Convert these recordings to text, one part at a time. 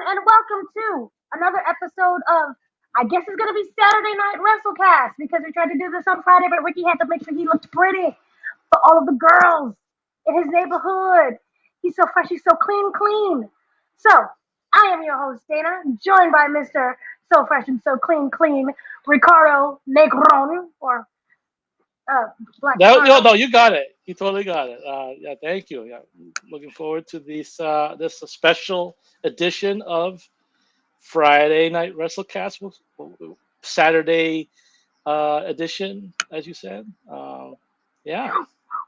and welcome to another episode of, I guess it's going to be Saturday Night WrestleCast because we tried to do this on Friday, but Ricky had to make sure he looked pretty for all of the girls in his neighborhood. He's so fresh, he's so clean. So, I am your host, Dana, joined by Mr. So Fresh and So Clean, Ricardo Negron, or Black No, no, Ricardo. no, you got it. You totally got it. Yeah, thank you. Yeah, looking forward to this special edition of Friday Night WrestleCast, Saturday edition, as you said. Yeah,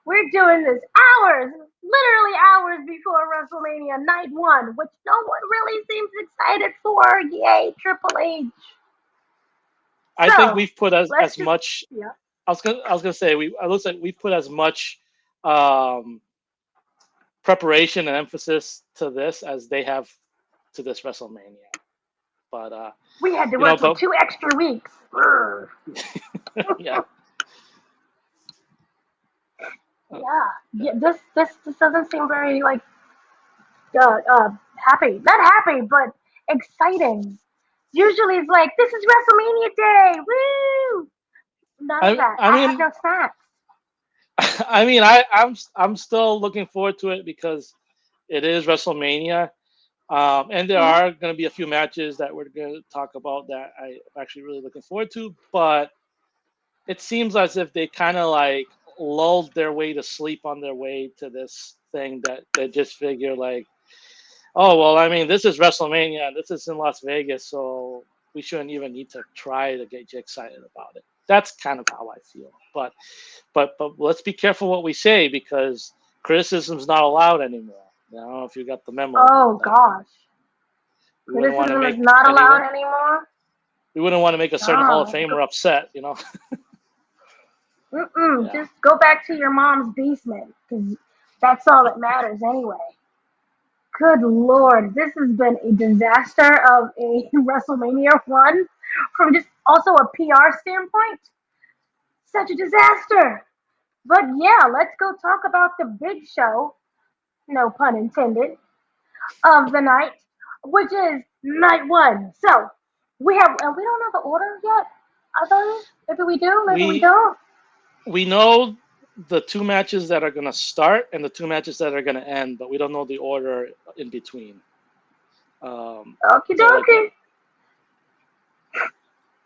We're doing this hours, literally hours before WrestleMania Night 1, which no one really seems excited for. Yay, Triple H. I think So, we've put as let's just, much. yeah. I was gonna say it looks like we put as much um, preparation and emphasis to this as they have to this WrestleMania. But We had to you know, work for but 2 extra weeks. Brr. yeah. Uh, Yeah, this doesn't seem very, like, happy. Not happy, but exciting. Usually it's like, this is WrestleMania Day, woo! None of I that. I I have mean no snacks. I'm still looking forward to it because it is WrestleMania, and there Mhm. are going to be a few matches that we're going to talk about that I'm actually really looking forward to. But it seems as if they kind of like lulled their way to sleep on their way to this thing that they just figure like, oh well, I mean this is WrestleMania and this is in Las Vegas, so we shouldn't even need to try to get you excited about it. That's kind of how I feel. But let's be careful what we say because criticism's not allowed anymore. I don't know if you got the memo about Oh, that. gosh. We wouldn't want to Criticism is make not anyone. allowed anymore? We wouldn't want to make a certain Hall of Oh, Famer upset. You know. Yeah. just go back to your mom's basement, because that's all that matters anyway. Good Lord, this has been a disaster of a WrestleMania run from just also a PR standpoint. Such a disaster. But yeah, let's go talk about the big show, no pun intended, of the night, which is night one. So we don't know the order yet, I believe. Maybe we do, maybe we We don't. we know the two matches that are going to start and the two matches that are going to end, but we don't know the order in between. Okie So like, dokie.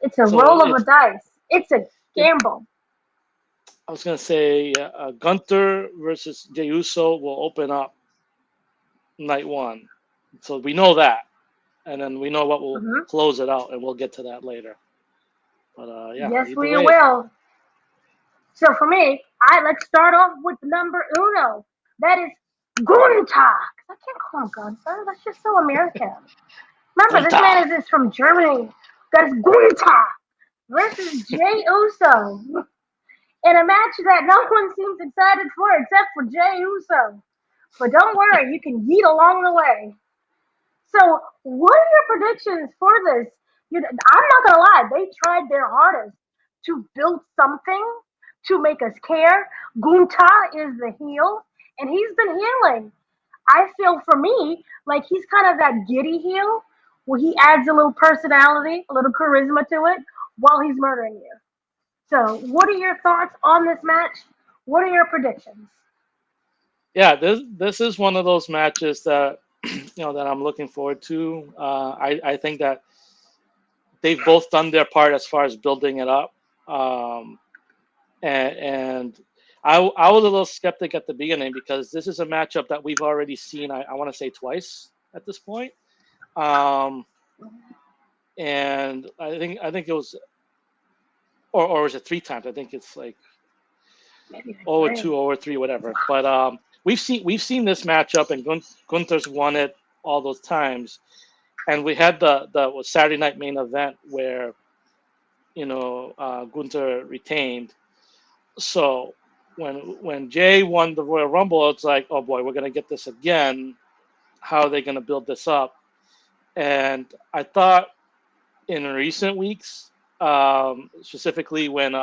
It's a so roll of the it's dice. It's a it. gamble. I was going to say Gunther versus Jey Uso will open up night one, so we know that, and then we know what will Hmm. close it out, and we'll get to that later. But yeah, Yes, either we way, will. So for me, let's start off with number uno. That is Gunther. I can't call him Gunther. That's just so American. Remember, this Gunther. man is from Germany. That is Gunther versus Jey Uso in a match that no one seems excited for except for Jey Uso. But don't worry, you can yeet along the way. So, what are your predictions for this? I'm not gonna lie, they tried their hardest to build something to make us care. Gunther is the heel, and he's been healing. I feel for me like he's kind of that giddy heel where he adds a little personality, a little charisma to it while he's murdering you. So, what are your thoughts on this match? What are your predictions? Yeah, this is one of those matches that that I'm looking forward to. I think that they've both done their part as far as building it up. Um, and I was a little skeptic at the beginning because this is a matchup that we've already seen. I want to say twice at this point, um, and I think it was or was it three times? I think it's like Maybe like over three. two, over three, whatever. But we've seen this matchup, and Gunther's won it all those times. And we had the Saturday night main event where Gunther retained. So when Jay won the Royal Rumble, it's like, oh boy, we're gonna get this again. How are they gonna build this up? And I thought in recent weeks, specifically when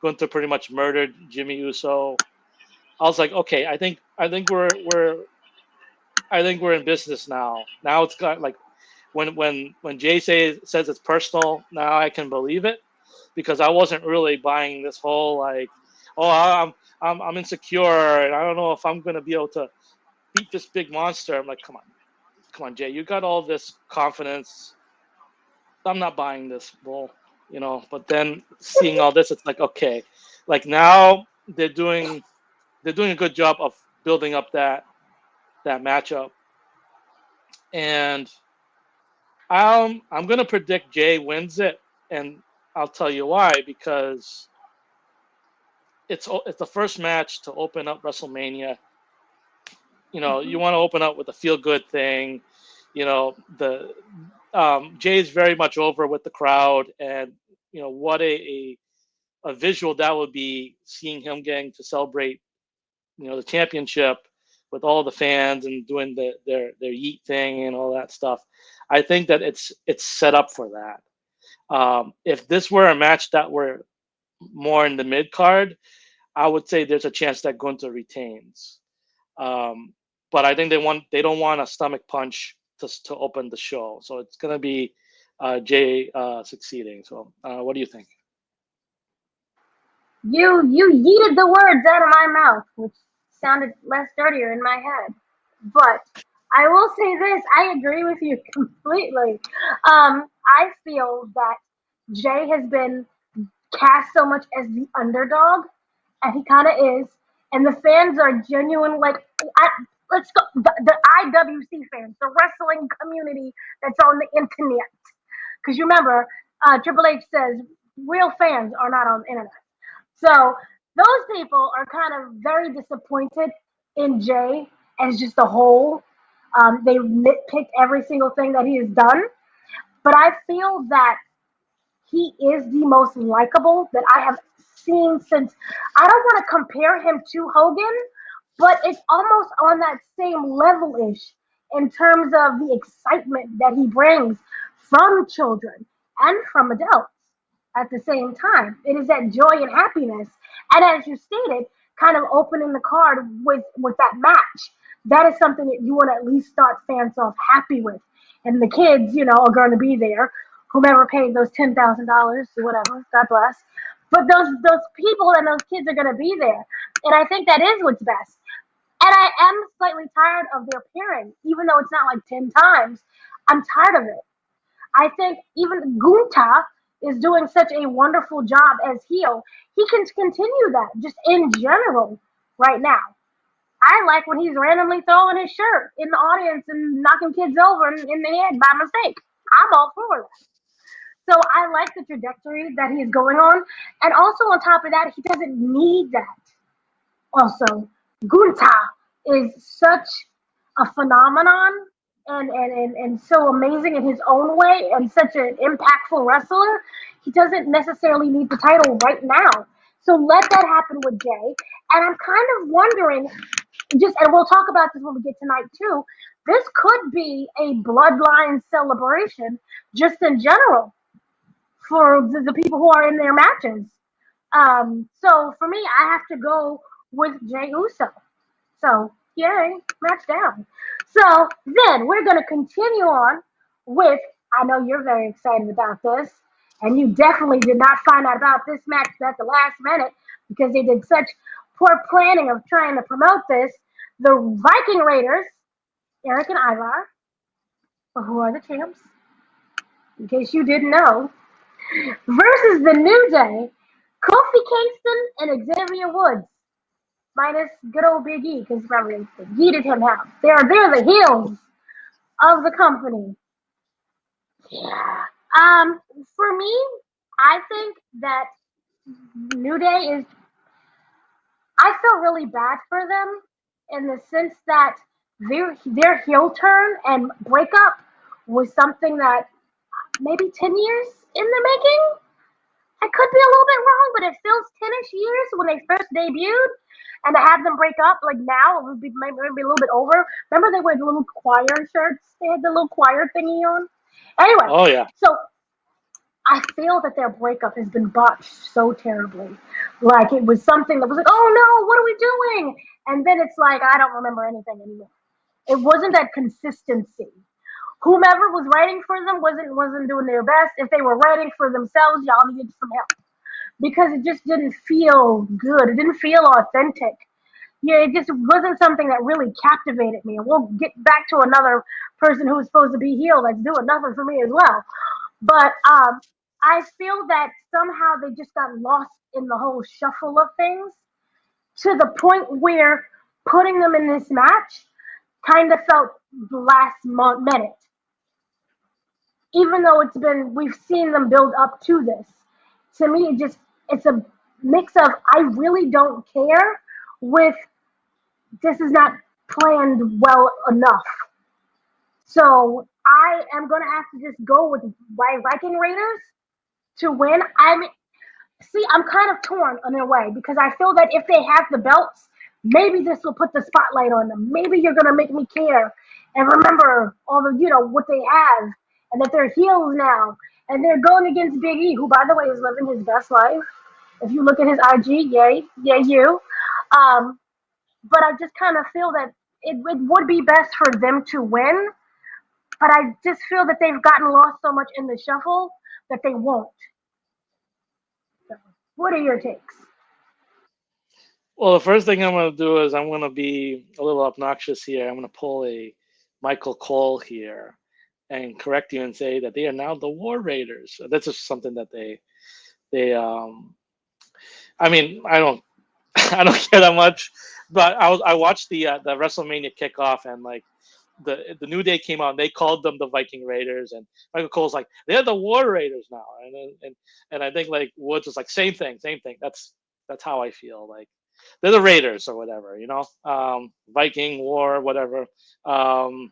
Gunther pretty much murdered Jimmy Uso, I was like, okay, I think we're in business now. Now it's got like when Jay says it's personal, now I can believe it, because I wasn't really buying this whole like, oh, I'm insecure and I don't know if I'm gonna be able to beat this big monster. I'm like, come on, Jay, you got all this confidence. I'm not buying this bull. But then seeing all this, it's like, okay, like now they're doing a good job of building up that matchup, and I'm gonna predict Jay wins it, and I'll tell you why, because it's the first match to open up WrestleMania. You want to open up with a feel good thing. The Jay's very much over with the crowd, and what a visual that would be, seeing him getting to celebrate the championship with all the fans and doing their yeet thing and all that stuff. I think that it's set up for that. If this were a match that were more in the mid card, I would say there's a chance that Gunther retains. Um, but I think they don't want a stomach punch to open the show, so it's gonna be Jay succeeding. So what do you think? You yeeted the words out of my mouth, which sounded less dirtier in my head. But I will say this: I agree with you completely. I feel that Jay has been cast so much as the underdog, and he kind of is. And the fans are genuine, like, let's go, the IWC fans, the wrestling community that's on the internet. Because you remember, Triple H says real fans are not on the internet. So those people are kind of very disappointed in Jay as just a whole. They nitpicked every single thing that he has done. But I feel that he is the most likable that I have seen since. I don't want to compare him to Hogan, but it's almost on that same level ish in terms of the excitement that he brings from children and from adults at the same time. It is that joy and happiness. And as you stated, kind of opening the card with that match. That is something that you want to at least start fans off happy with. And the kids, are going to be there. Whomever paid those $10,000, whatever, God bless. But those people and those kids are going to be there, and I think that is what's best. And I am slightly tired of their pairing, even though it's not like 10 times. I'm tired of it. I think even Gunther is doing such a wonderful job as heel. He can continue that just in general right now. I like when he's randomly throwing his shirt in the audience and knocking kids over in the head by mistake. I'm all for that. So I like the trajectory that he's going on. And also on top of that, he doesn't need that. Also, Gunther is such a phenomenon and so amazing in his own way and such an impactful wrestler. He doesn't necessarily need the title right now. So let that happen with Jay. And I'm kind of wondering, and we'll talk about this when we get tonight too. This could be a bloodline celebration just in general for the people who are in their matches. So for me, I have to go with Jey Uso. So yay, match down. So then we're gonna continue on with. I know you're very excited about this, and you definitely did not find out about this match at the last minute because they did such poor planning of trying to promote this. The Viking Raiders, Erik and Ivar, who are the champs, in case you didn't know, versus the New Day, Kofi Kingston and Xavier Woods, minus good old Big E, because remember, they yeeted him out. They're the heels of the company. Yeah. For me, I think that New Day is. I feel really bad for them in the sense that their heel turn and breakup was something that maybe 10 years in the making. I could be a little bit wrong, but it feels 10-ish years when they first debuted. And to have them break up, like now, it would be maybe a little bit over. Remember they wore the little choir shirts? They had the little choir thingy on. Anyway, Oh yeah. so I feel that their breakup has been botched so terribly. Like it was something that was like, oh no, what are we doing? And then it's like, I don't remember anything anymore. It wasn't that consistency. whomever was writing for them wasn't doing their best. If they were writing for themselves, y'all needed some help because it just didn't feel good. It didn't feel authentic. Yeah, it just wasn't something that really captivated me. And we'll get back to another person who was supposed to be healed that's doing nothing for me as well. But I feel that somehow they just got lost in the whole shuffle of things to the point where putting them in this match kind of felt last minute. Even though we've seen them build up to this. To me, it's a mix of I really don't care with this is not planned well enough. So I am gonna have to just go with my Viking Raiders to win. I'm kind of torn in a way because I feel that if they have the belts, maybe this will put the spotlight on them. Maybe you're gonna make me care and remember all the what they have and that they're heels now and they're going against Big E, who by the way is living his best life. If you look at his IG, yay you. Um, but I just kind of feel that it would be best for them to win. But I just feel that they've gotten lost so much in the shuffle that they won't. So, what are your takes? Well, the first thing I'm going to do is I'm going to be a little obnoxious here. I'm going to pull a Michael Cole here and correct you and say that they are now the War Raiders. That's just something that they. I mean, I don't I don't care that much, but I watched the WrestleMania kickoff and like the New Day came out and they called them the Viking Raiders and Michael Cole's like they're the War Raiders now and I think like Woods was like same thing. That's how I feel like they're the Raiders or whatever, Viking War whatever. Um,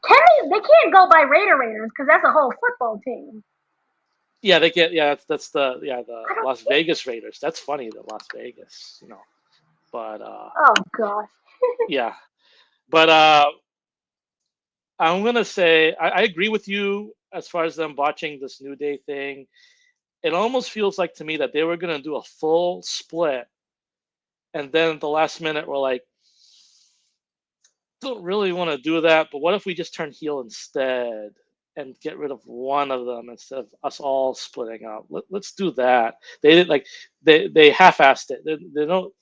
They can't go by Raiders because that's a whole football team. yeah, they get that's the I don't. Las Vegas Raiders. That's funny, the Las Vegas, but Oh gosh. yeah, but I'm gonna say I agree with you as far as them botching this New Day thing. It almost feels like to me that they were gonna do a full split, and then at the last minute we're like, don't really want to do that, but what if we just turn heel instead and get rid of one of them instead of us all splitting up? Let's do that. They did like they half-assed it. They don't.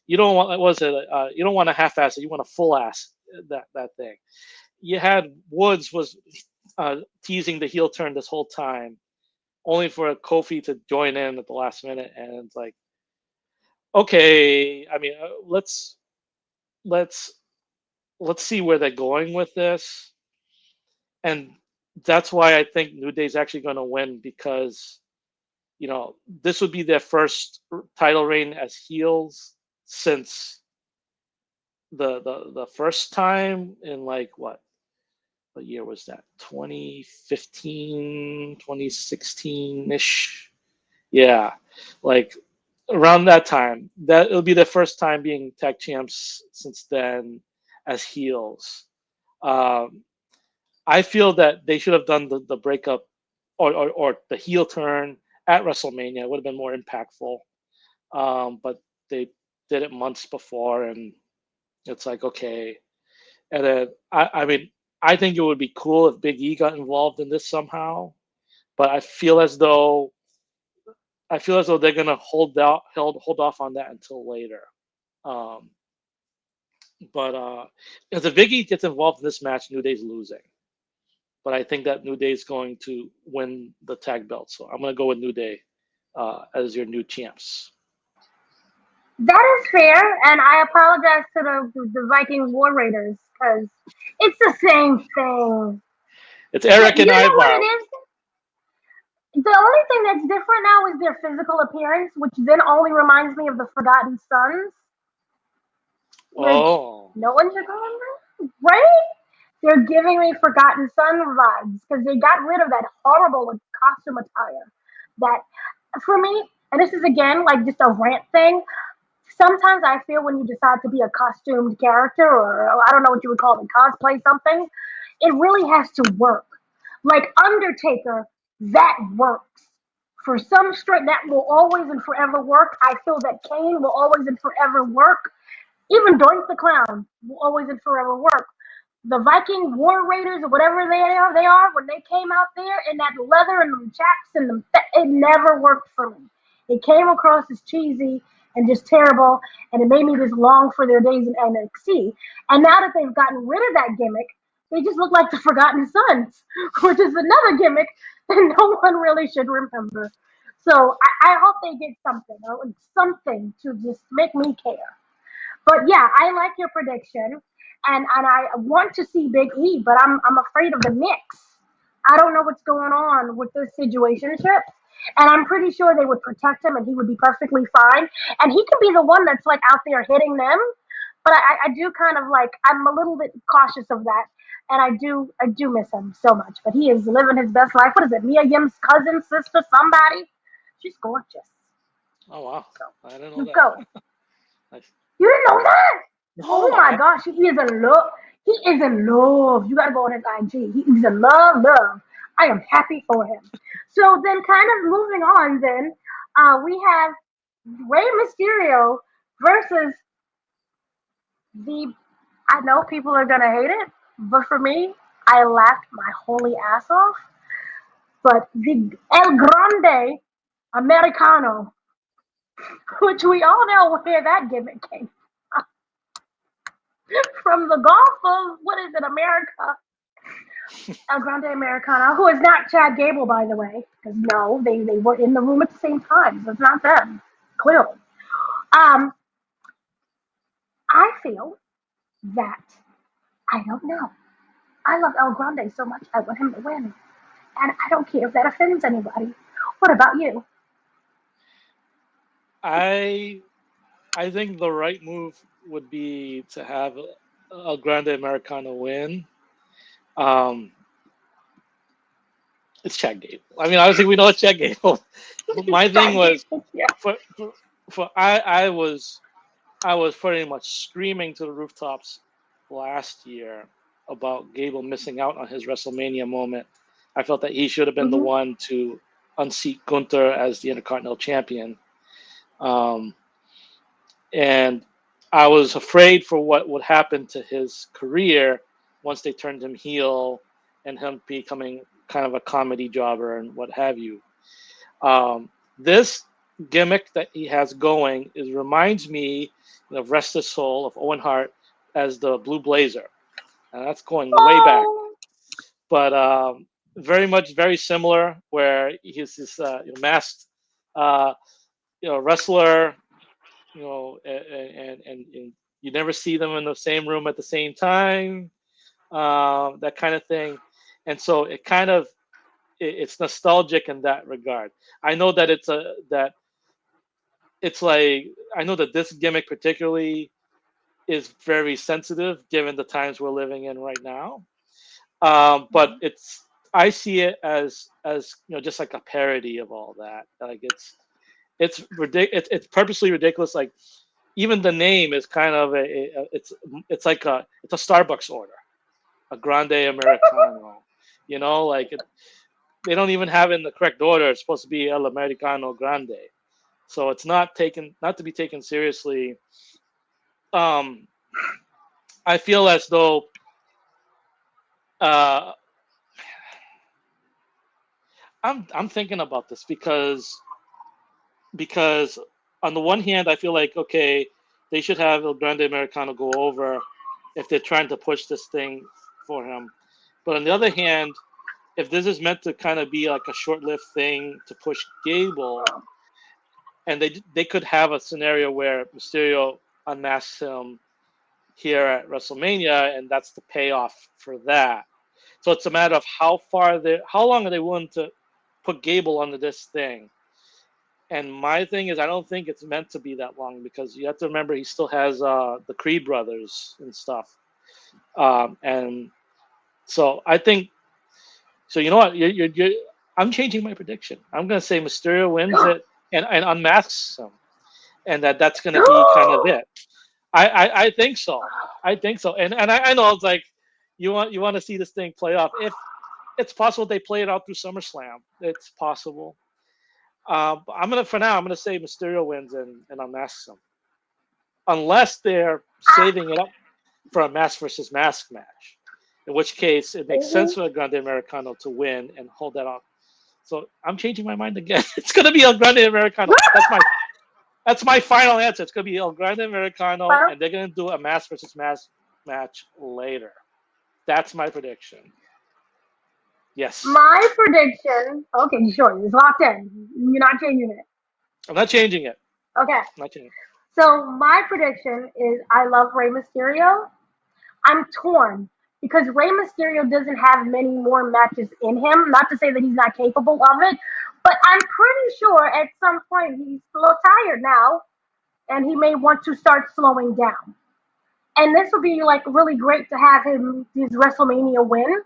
You don't want what was it? You don't want to half-ass it. You want to full-ass that thing. You had Woods was teasing the heel turn this whole time, only for Kofi to join in at the last minute, and it's like, okay, I mean, let's let's see where they're going with this, and that's why I think New Day's actually going to win because this would be their first title reign as heels since the first time in like what year was that? 2015, 2016-ish. Yeah. Like around that time. That it'll be the first time being tag champs since then as heels. Um, I feel that they should have done the breakup or the heel turn at WrestleMania. It would have been more impactful. But they did it months before and it's like okay. And then I mean I think it would be cool if Big E got involved in this somehow, but I feel as though they're gonna hold off on that until later. Um, but if Big E gets involved in this match, New Day's losing. But I think that New Day is going to win the tag belt, so I'm gonna go with New Day as your new champs. That is fair, and I apologize to the Viking War Raiders because it's the same thing. It's Erik You and know what it Ivar. is? The only thing that's different now is their physical appearance, which then only reminds me of the Forgotten Sons, which Oh, no one should call them, right? They're giving me Forgotten Son vibes because they got rid of that horrible costume attire. That, for me, and this is again like just a rant thing. Sometimes I feel when you decide to be a costumed character, or I don't know what you would call it, cosplay something, it really has to work. Like Undertaker, that works. For some straight, that will always and forever work. I feel that Kane will always and forever work. Even Doink the Clown will always and forever work. the Viking War Raiders or whatever they are when they came out there in that leather and them chaps and them, it never worked for me. It came across as cheesy and just terrible, and it made me just long for their days in NXT. And now that they've gotten rid of that gimmick, they just look like the Forgotten Sons, which is another gimmick that no one really should remember. So I hope they get something, or something to just make me care. But yeah, I like your prediction, and I want to see Big E, but I'm afraid of the Knicks. I don't know what's going on with this situationship, and I'm pretty sure they would protect him, and he would be perfectly fine. And he could be the one that's like out there hitting them. But I do kind of like I'm a little bit cautious of that, and I do miss him so much. But he is living his best life. What is it? Mia Yim's cousin, sister, somebody? She's gorgeous. Oh wow, So I didn't know keep that. going. Nice. You didn't know that? Oh No, my gosh, he is in love. He is in love. You gotta go on his IG. He's in love. I am happy for him. So then, kind of moving on, then we have Rey Mysterio versus the. I know people are gonna hate it, but for me, I laughed my holy ass off. But the El Grande Americano, which we all know where that gimmick came from, the Gulf of what is it, America? El Grande Americano, who is not Chad Gable, by the way, because no, they were in the room at the same time. So it's not them, clearly. Um, I feel that I don't know. I love El Grande so much. I want him to win, and I don't care if that offends anybody. What about you? I I think the right move would be to have a Grande Americano win. Um, it's Chad Gable. I mean, obviously we know it's Chad Gable. But my thing Chad was Gable, yeah. for for, for I was pretty much screaming to the rooftops last year about Gable missing out on his WrestleMania moment. I felt that he should have been the Mm-hmm. one to unseat Gunther as the Intercontinental Champion. Um, and I was afraid for what would happen to his career once they turned him heel and him becoming kind of a comedy jobber and what have you. This gimmick that he has going is reminds me of Rest His Soul of Owen Hart as the Blue Blazer, and that's going way back. Oh, But very much very similar, where he's this masked uh, wrestler, and you never see them in the same room at the same time, that kind of thing. And so it's nostalgic in that regard. I know that it's like I know that this gimmick particularly is very sensitive given the times we're living in right now. But I see it as just like a parody of all that. Like it's ridiculous. It's purposely ridiculous. Like even the name is kind of it's like it's a Starbucks order, a Grande Americano. Like they don't even have it in the correct order. It's supposed to be El Americano Grande, so it's not to be taken seriously. Um, I feel as though uh, I'm thinking about this because on the one hand I feel like okay they should have El Grande Americano go over if they're trying to push this thing for him, but on the other hand if this is meant to kind of be like a short-lived thing to push Gable, and they could have a scenario where Mysterio unmasks him here at WrestleMania, and that's the payoff for that. So it's a matter of how long are they willing to put Gable under this thing. And my thing is, I don't think it's meant to be that long because you have to remember he still has the Creed brothers and stuff, and so I think so. You know what? I'm changing my prediction. I'm going to say Mysterio wins it and unmasks him, and that's going to be kind of it. I think so. I think so. And I know it's like you want to see this thing play off. If it's possible they play it out through SummerSlam, it's possible. But I'm gonna say Mysterio wins and unmasks him, unless they're saving it up for a mask versus mask match. In which case, it makes Mhm. sense for the Grande Americano to win and hold that on. So I'm changing my mind again. It's gonna be El Grande Americano. That's my final answer. It's gonna be El Grande Americano, Well, and they're gonna do a mass versus mass match later. That's my prediction. Yes, my prediction. Okay, sure, it's locked in. You're not changing it. I'm not changing it. Okay. I'm not changing. So my prediction is I love Rey Mysterio. I'm torn because Rey Mysterio doesn't have many more matches in him. Not to say that he's not capable of it, but I'm pretty sure at some point he's a little tired now, and he may want to start slowing down. And this would be like really great to have him his WrestleMania win.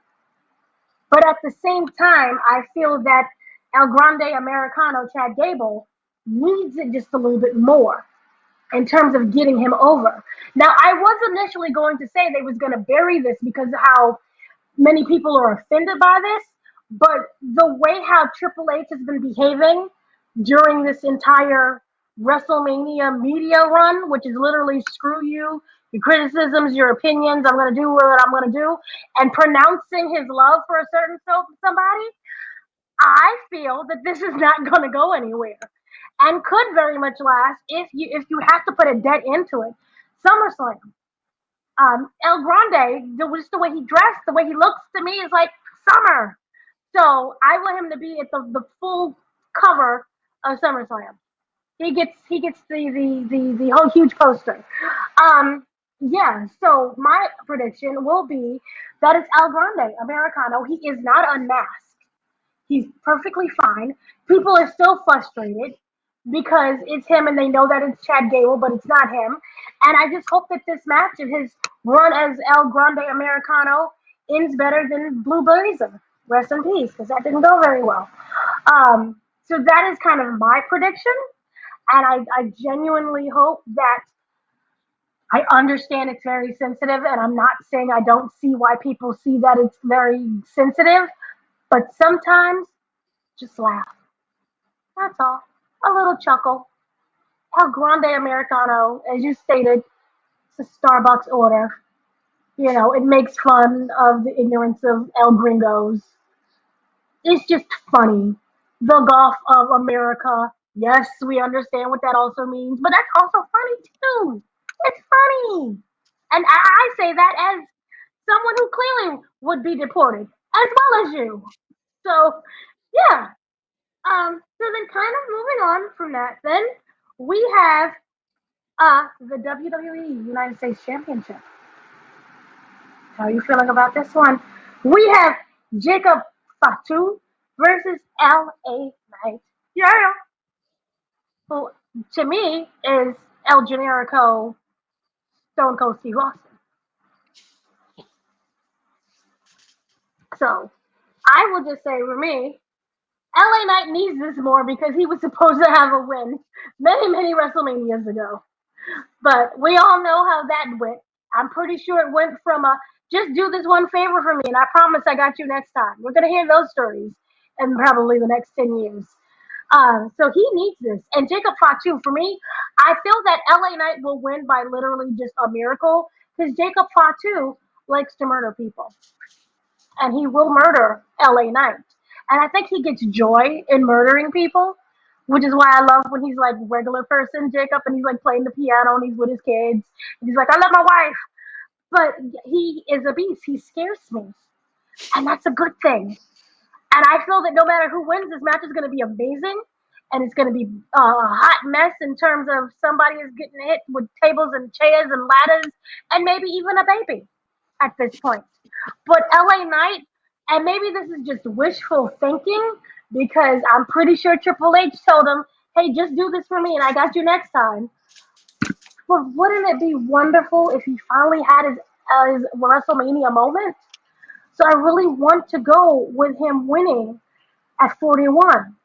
But at the same time, I feel that El Grande Americano Chad Gable needs it just a little bit more in terms of getting him over. Now, I was initially going to say they was going to bury this because of how many people are offended by this, but the way how Triple H has been behaving during this entire WrestleMania media run, which is literally screw you, your criticisms, your opinions, I'm going to do what I'm going to do, and pronouncing his love for a certain somebody, I feel that this is not going to go anywhere and could very much last if you have to put a debt into it. SummerSlam. El Grande, just the way he dressed, the way he looks to me is like summer. So I want him to be at the full cover of SummerSlam. He gets the whole huge poster. Um, yeah. So my prediction will be that it's El Grande Americano. He is not unmasked. He's perfectly fine. People are still frustrated because it's him and they know that it's Chad Gable, but it's not him. And I just hope that this match and his run as El Grande Americano ends better than Blue Blazer. Rest in peace, because that didn't go very well. So that is kind of my prediction. And I genuinely hope that I understand it's very sensitive, and I'm not saying I don't see why people see that it's very sensitive, but sometimes just laugh. That's all. A little chuckle. El Grande Americano, as you stated, it's a Starbucks order. You know, it makes fun of the ignorance of El Gringos. It's just funny. The Gulf of America. Yes, we understand what that also means, but that's also funny too. It's funny. And I say that as someone who clearly would be deported, as well as you. So, yeah. So then kind of moving on from that, then we have the WWE United States Championship. How are you feeling about this one? We have Jacob Fatu versus LA Knight. Yeah. Who to me is El Generico Stone Cold Steve Austin. So I will just say for me, LA Knight needs this more because he was supposed to have a win many WrestleManias ago. But we all know how that went. I'm pretty sure it went from a just do this one favor for me and I promise I got you next time. We're gonna hear those stories in probably the next 10 years. So he needs this. And Jacob Fatu, for me, I feel that LA Knight will win by literally just a miracle because Jacob Fatu likes to murder people and he will murder LA Knight. And I think he gets joy in murdering people, which is why I love when he's like regular person Jacob and he's like playing the piano and he's with his kids. And he's like, I love my wife. But he is a beast. He scares me. And that's a good thing. And I feel that no matter who wins, this match is going to be amazing. And it's going to be a hot mess in terms of somebody is getting hit with tables and chairs and ladders and maybe even a baby at this point. But LA Knight, and maybe this is just wishful thinking because I'm pretty sure Triple H told him, hey, just do this for me and I got you next time. But wouldn't it be wonderful if he finally had his WrestleMania moment? So I really want to go with him winning at 41.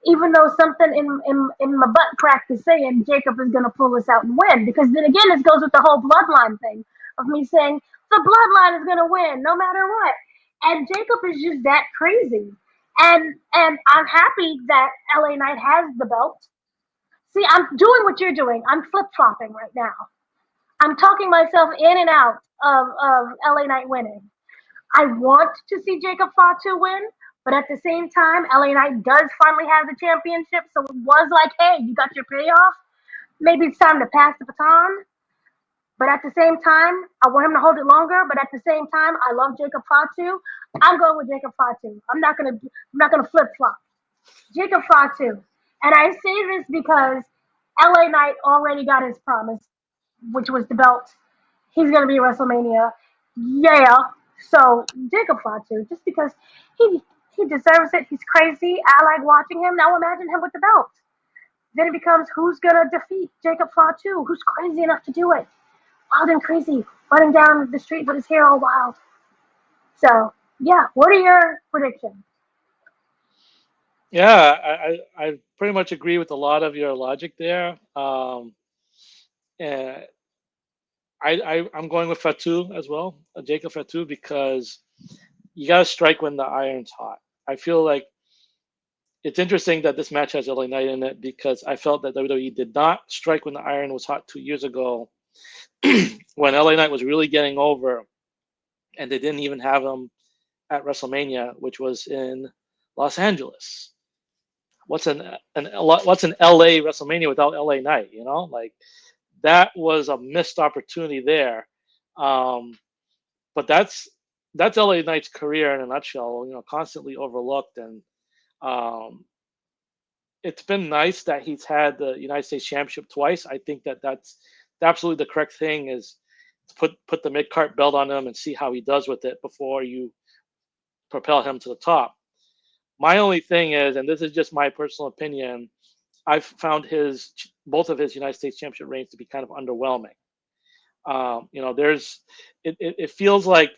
Even though something in my butt crack is saying Jacob is going to pull us out and win. Because then again, this goes with the whole bloodline thing of me saying the bloodline is going to win no matter what. And Jacob is just that crazy. And I'm happy that LA Knight has the belt. See, I'm doing what you're doing. I'm flip flopping right now. I'm talking myself in and out of LA Knight winning. I want to see Jacob Fatu win, but at the same time, LA Knight does finally have the championship, so it was like, hey, you got your payoff. Maybe it's time to pass the baton. But at the same time, I want him to hold it longer. But at the same time, I love Jacob Fatu. I'm going with Jacob Fatu. I'm not gonna flip flop. Jacob Fatu. And I say this because LA Knight already got his promise, which was the belt. He's gonna be WrestleMania. Yeah. So Jacob Fatu, just because he deserves it. He's crazy. I like watching him. Now imagine him with the belt. Then it becomes who's gonna defeat Jacob Fatu? Who's crazy enough to do it? Wild and crazy, running down the street with his hair all wild. So yeah, what are your predictions? Yeah, I pretty much agree with a lot of your logic there. And I'm going with Fatu as well, Jacob Fatu, because you got to strike when the iron's hot. I feel like it's interesting that this match has LA Knight in it because I felt that WWE did not strike when the iron was hot 2 years ago when LA Knight was really getting over, and they didn't even have him at WrestleMania, which was in Los Angeles. What's an LA WrestleMania without LA Knight? Like that was a missed opportunity there. Um, but that's LA Knight's career in a nutshell. Constantly overlooked, and um, it's been nice that he's had the United States Championship twice. I think that that's absolutely the correct thing is to put the mid card belt on him and see how he does with it before you propel him to the top. My only thing is, and this is just my personal opinion, I've found his both of his United States Championship reigns to be kind of underwhelming. There's it feels like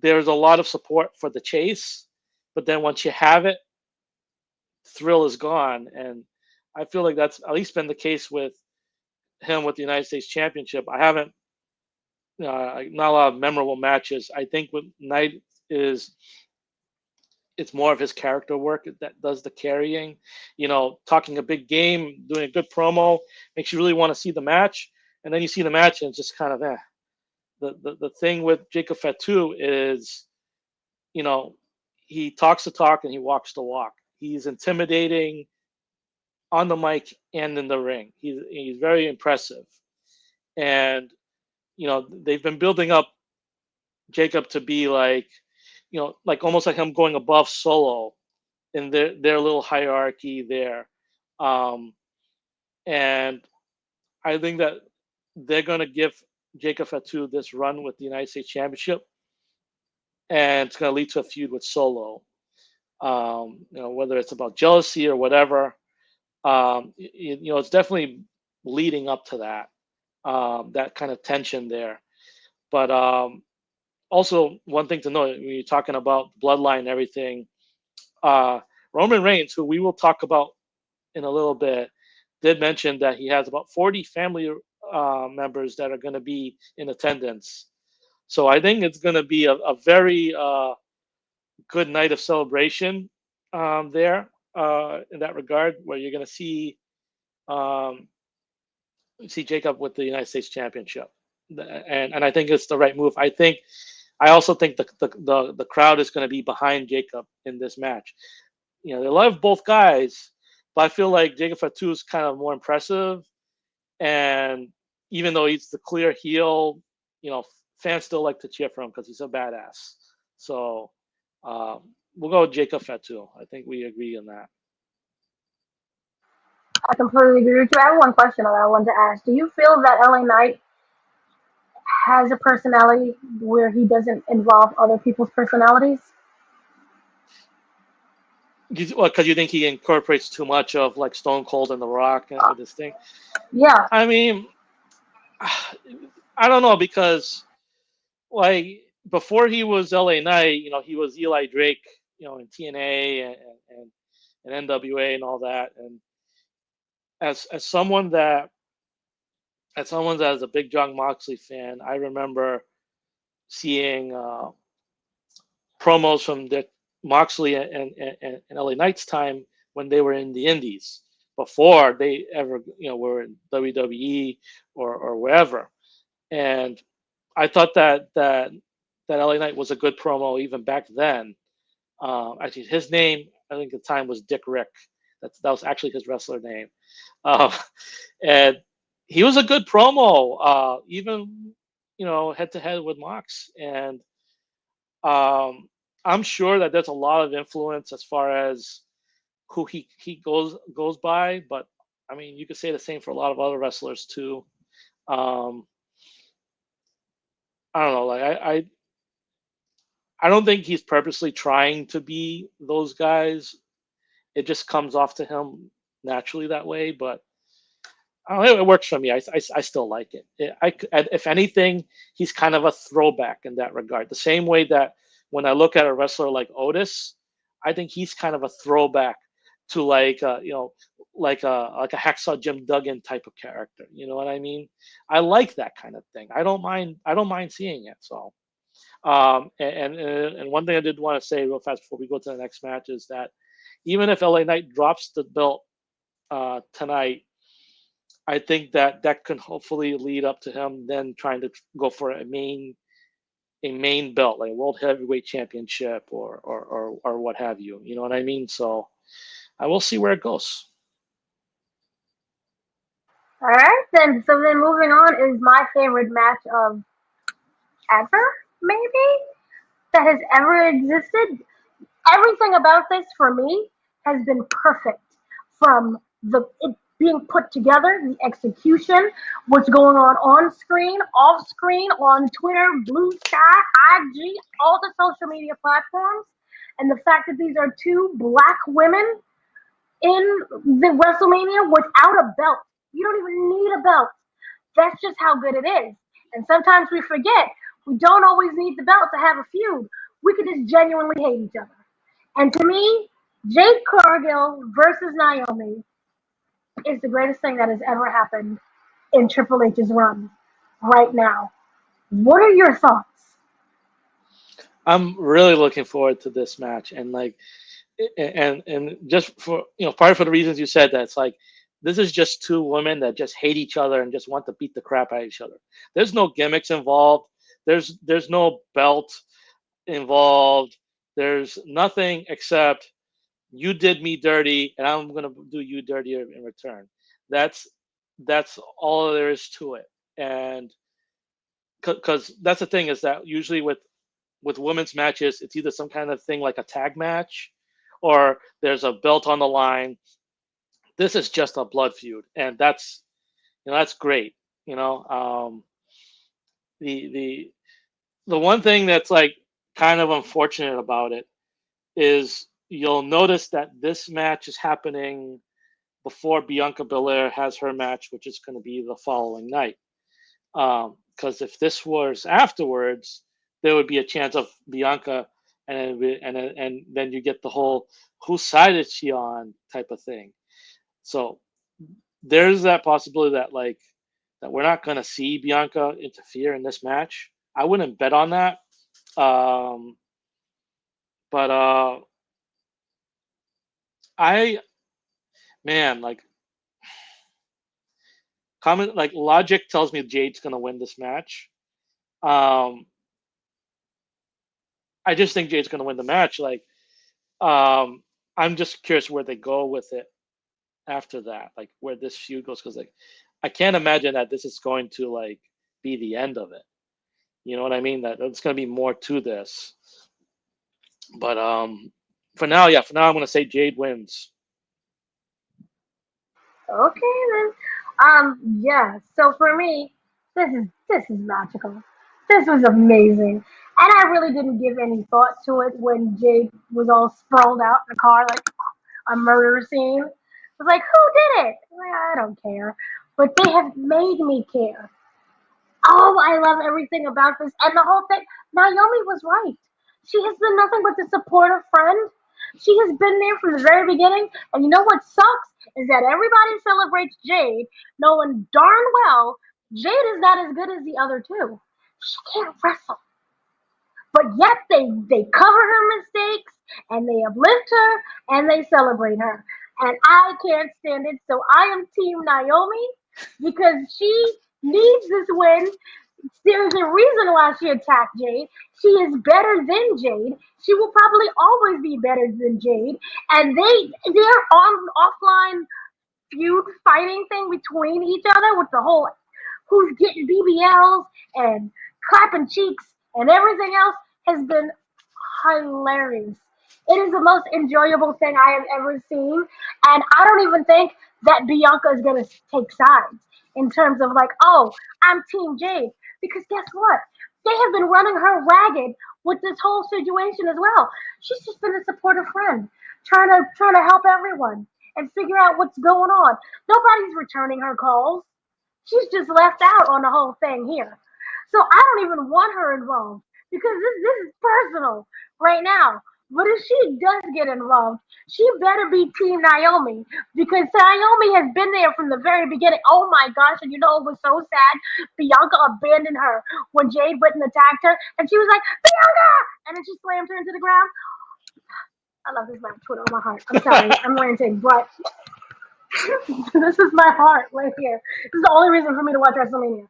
there's a lot of support for the chase, but then once you have it, thrill is gone. And I feel like that's at least been the case with him with the United States Championship. I haven't not a lot of memorable matches. I think with Knight is it's more of his character work that does the carrying. Talking a big game, doing a good promo makes you really want to see the match, and then you see the match and it's just kind of eh. The thing with Jacob Fatu is, you know, he talks the talk and he walks the walk. He's intimidating on the mic and in the ring. He's very impressive, and they've been building up Jacob to be like, like almost like him going above Solo in their little hierarchy there, um, and I think that they're gonna give Jacob Fatu this run with the United States Championship, and it's gonna lead to a feud with Solo. Whether it's about jealousy or whatever, it's definitely leading up to that, that kind of tension there. But also, one thing to know when you're talking about bloodline and everything, uh, Roman Reigns, who we will talk about in a little bit, did mention that he has about 40 family members that are going to be in attendance. So I think it's going to be a very good night of celebration there in that regard, where you're going to um, see Jacob with the United States Championship, and I think it's the right move. I also think the crowd is going to be behind Jacob in this match. They love both guys, but I feel like Jacob Fatu is kind of more impressive, and even though he's the clear heel, fans still like to cheer for him because he's a badass. So we'll go with Jacob Fatu. I think we agree on that. I completely agree with you. I have one question that I wanted to ask. Do you feel that LA Knight has a personality where he doesn't involve other people's personalities? Because you think he incorporates too much of like Stone Cold and The Rock with this thing? Yeah. I mean, I don't know because like before he was LA Knight, he was Eli Drake, in TNA and NWA and all that. And as someone that's a big John Moxley fan, I remember seeing promos from the Moxley and LA Knight's time when they were in the Indies before they ever were in WWE or wherever. And I thought that LA Knight was a good promo even back then. Actually, his name I think at the time was Dick Rick. That was actually his wrestler name. Um, and he was a good promo, even head to head with Mox. And I'm sure that there's a lot of influence as far as who he goes by. But I mean, you could say the same for a lot of other wrestlers too. Um, I don't know. Like I don't think he's purposely trying to be those guys. It just comes off to him naturally that way. But I don't know, it works for me. I still like it. If anything, he's kind of a throwback in that regard. The same way that when I look at a wrestler like Otis, I think he's kind of a throwback to like a Hacksaw Jim Duggan type of character. You know what I mean? I like that kind of thing. I don't mind. I don't mind seeing it. So, and one thing I did want to say real fast before we go to the next match is that even if LA Knight drops the belt tonight, I think that can hopefully lead up to him then trying to go for a main belt, like a World Heavyweight Championship or what have you. You know what I mean? So I will see where it goes. All right, then. So then, moving on is my favorite match of ever, maybe that has ever existed. Everything about this for me has been perfect. From the it being put together, the execution, what's going on screen, off screen, on Twitter, Blue Sky, IG, all the social media platforms, and the fact that these are two black women in the WrestleMania without a belt. You don't even need a belt. That's just how good it is. And sometimes we forget we don't always need the belt to have a feud. We could just genuinely hate each other. And to me, Jade Cargill versus Naomi is the greatest thing that has ever happened in Triple H's run right now. What are your thoughts? I'm really looking forward to this match, and like, and just for part for the reasons you said, that it's like this is just two women that just hate each other and just want to beat the crap out of each other. There's no gimmicks involved. There's no belt involved. There's nothing except you did me dirty and I'm gonna do you dirty in return. That's that's all there is to it. And because that's the thing, is that usually with women's matches, it's either some kind of thing like a tag match, or there's a belt on the line. This is just a blood feud, and that's great. You know, the the the one thing that's like kind of unfortunate about it is you'll notice that this match is happening before Bianca Belair has her match, which is going to be the following night. Because if this was afterwards, there would be a chance of Bianca, and then you get the whole whose side is she on type of thing. So there's that possibility that we're not going to see Bianca interfere in this match. I wouldn't bet on that. Um, but I man, like common like logic tells me Jade's going to win this match. Um, I just think Jade's going to win the match. Um, I'm just curious where they go with it after that, like where this feud goes, because like I can't imagine that this is going to like be the end of it. You know what I mean? That there's going to be more to this. But for now, yeah, for now I'm going to say Jade wins. Okay then. Yeah. So for me, this is magical. This was amazing, and I really didn't give any thought to it when Jade was all sprawled out in the car like a murder scene. I was like, who did it? I don't care, but they have made me care. Oh, I love everything about this. And the whole thing, Naomi was right. She has been nothing but the supportive friend. She has been there from the very beginning. And you know what sucks? Is that everybody celebrates Jade, knowing darn well Jade is not as good as the other two. She can't wrestle. But yet they cover her mistakes and they uplift her and they celebrate her. And I can't stand it. So I am Team Naomi because she needs this win. There's a reason why she attacked Jade. She is better than Jade. She will probably always be better than Jade. And they're on offline feud fighting thing between each other with the whole who's getting BBLs and clapping cheeks and everything else has been hilarious. It is the most enjoyable thing I have ever seen, and I don't even think that Bianca is gonna take sides in terms of like, oh, I'm Team Jade, because guess what? They have been running her ragged with this whole situation as well. She's just been a supportive friend, trying to help everyone and figure out what's going on. Nobody's returning her calls. She's just left out on the whole thing here. So I don't even want her involved because this is personal right now. But if she does get involved, she better be Team Naomi because Naomi has been there from the very beginning. Oh my gosh, and you know it was so sad. Bianca abandoned her when Jade went and attacked her, and she was like, Bianca! And then she slammed her into the ground. I love this match with all my heart. I'm sorry, I'm ranting, but this is my heart right here. This is the only reason for me to watch WrestleMania.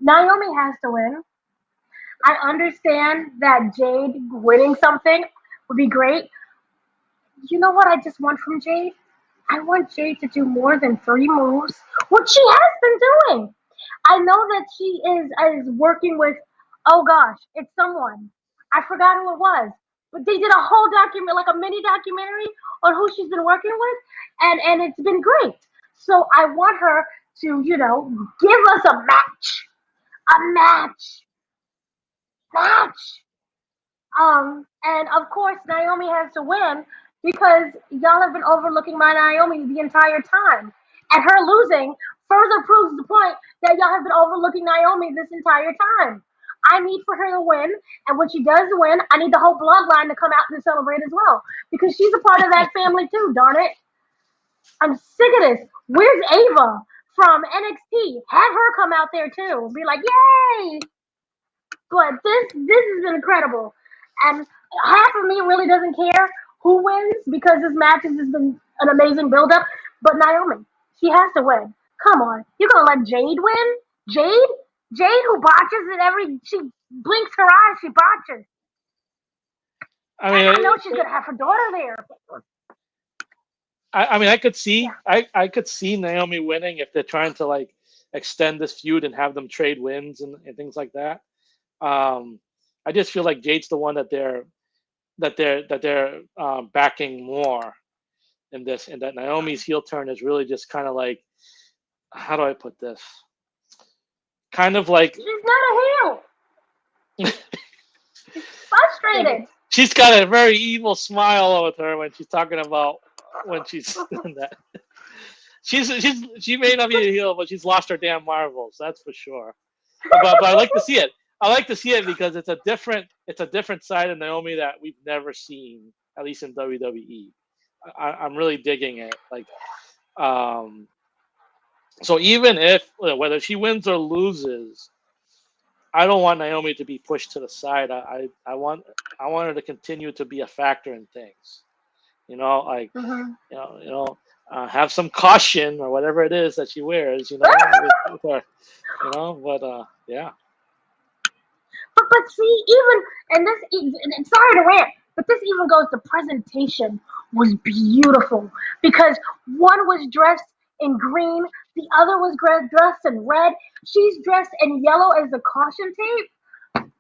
Naomi has to win. I understand that Jade winning something would be great. You know what I just want from Jade? I want Jade to do more than 3 moves, which she has been doing. I know that she is working with, oh gosh, it's someone. I forgot who it was. But they did a whole document, like a mini documentary on who she's been working with, and it's been great. So I want her to, give us a match. A match. And of course, Naomi has to win because y'all have been overlooking my Naomi the entire time. And her losing further proves the point that y'all have been overlooking Naomi this entire time. I need for her to win, and when she does win, I need the whole bloodline to come out and celebrate as well. Because she's a part of that family too, darn it. I'm sick of this. Where's Ava from NXT? Have her come out there too. Be like, yay! But this has been incredible. And half of me really doesn't care who wins because this match has just been an amazing build up. But Naomi, she has to win. Come on. You're gonna let Jade win? Jade? Jade who botches it she blinks her eyes, she botches. I And I mean, know she's gonna have her daughter there. I mean, Yeah. I could see Naomi winning if they're trying to like extend this feud and have them trade wins and things like that. Um, I just feel like Jade's the one that they're backing more in this, and that Naomi's heel turn is really just kind of like, how do I put this? Kind of like She's not a heel. She's frustrated. she's got a very evil smile with her when she's talking about when she's doing that. She may not be a heel, but she's lost her damn marbles. That's for sure. But I like to see it. I like to see it because it's a different side of Naomi that we've never seen, at least in WWE. I'm really digging it. Like, um, so even if whether she wins or loses, I don't want Naomi to be pushed to the side. I want her to continue to be a factor in things. Like Mm-hmm. have some caution or whatever it is that she wears. With her. But yeah. But see, even and sorry to rant, but this even goes. The presentation was beautiful because one was dressed in green, the other was dressed in red. She's dressed in yellow as the caution tape.